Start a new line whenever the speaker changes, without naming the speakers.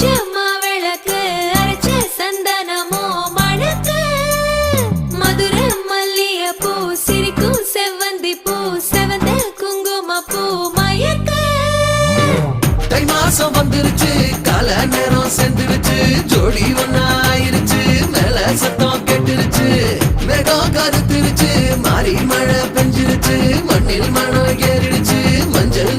விளக்கு அரைச்ச சந்தனமோ மணக்கு மதுரை மல்லிய பூ சிரிக்கும் செவ்வந்தி பூ செவந்த குங்கும பூ மயக்க
தை மாசம் வந்துருச்சு கால நேரம் செந்துருச்சு ஜோடி ஒன்னாயிருச்சு மேல சத்தம் கெட்டுருச்சு மேகம் கருத்துருச்சு மாறி மழை பெஞ்சிருச்சு மண்ணில் மனம் ஏறிடுச்சு மஞ்சள்